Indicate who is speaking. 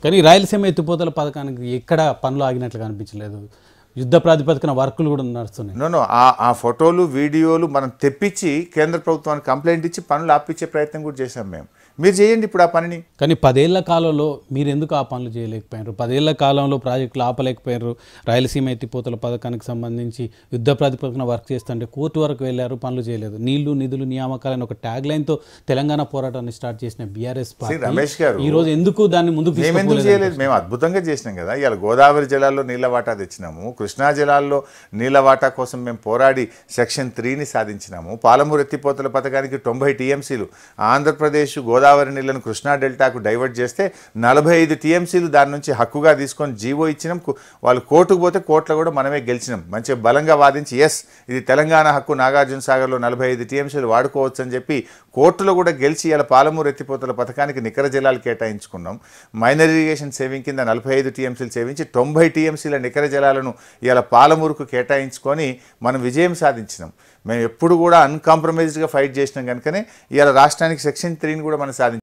Speaker 1: కానీ రాయలసీమ ఎత్తిపోతల పథకానికి ఎక్కడ పనులు ఆగినట్లు కనిపించలేదు. యుద్ధ ప్రాతిపదికన వర్కులు కూడా నడుస్తున్నాయి.
Speaker 2: నో ఆ ఫోటోలు వీడియోలు మనం తెప్పించి కేంద్ర ప్రభుత్వానికి కంప్లైంట్ ఇచ్చి పనులు ఆపించే ప్రయత్నం కూడా చేశాం మేము. మీరు చేయండి ఇప్పుడు ఆ పనిని.
Speaker 1: కానీ 10 ఏళ్ల కాలంలో మీరు ఎందుకు ఆ పనులు చేయలేకపోయారు? 10 ఏళ్ల కాలంలో ప్రాజెక్టులు ఆపలేకపోయారు. రాయలసీమ ఎత్తిపోతల పథకానికి సంబంధించి యుద్ధ ప్రాతిపదికన వర్క్ చేస్తుంటే కోర్టు వరకు వెళ్ళారు, పనులు చేయలేదు. నీళ్లు నిధులు నియామకాలని ఒక ట్యాగ్ లైన్తో తెలంగాణ పోరాటాన్ని స్టార్ట్ చేసిన బీఆర్ఎస్ పార్టీ
Speaker 2: రమేష్ గారు
Speaker 1: ఈ రోజు ఎందుకు దాన్ని ముందుకు
Speaker 2: చేయలేదు? మేము అద్భుతంగా చేసినాం కదా. ఇవాళ గోదావరి జలాల్లో నీళ్ల వాటా తెచ్చినాము, కృష్ణా జలాల్లో నీళ్ల వాటా కోసం మేము పోరాడి సెక్షన్ 3ని సాధించినాము. పాలమూరు ఎత్తిపోతల పథకానికి 90 టీఎంసీలు ఆంధ్రప్రదేశ్ గోదావరి నీళ్లను కృష్ణా డెల్టాకు డైవర్ట్ చేస్తే 45 టీఎంసీలు దాని నుంచి హక్కుగా తీసుకొని జీవో ఇచ్చినాం. వాళ్ళు కోర్టుకు పోతే కోర్టులో కూడా మనమే గెలిచినాం. మంచిగా బలంగా వాదించి ఎస్ ఇది తెలంగాణ హక్కు, నాగార్జున సాగర్లో 45 టీఎంసీలు వాడుకోవచ్చు అని చెప్పి కోర్టులో కూడా గెలిచి ఇలా పాలమూరు ఎత్తిపోతల పథకానికి నికర జలాలు కేటాయించుకున్నాం. మైనర్ ఇరిగేషన్ సేవింగ్ కింద 45 టీఎంసీలు సేవించి 90 టీఎంసీల నికర జలాలను ఇలా పాలమూరుకు కేటాయించుకొని మనం విజయం సాధించినాం. మేము ఎప్పుడు కూడా అన్కాంప్రమైజ్డ్గా ఫైట్ చేసినాం కనుకనే ఇవాళ రాష్ట్రానికి సెక్షన్ 3ని కూడా మనం సాధించాం.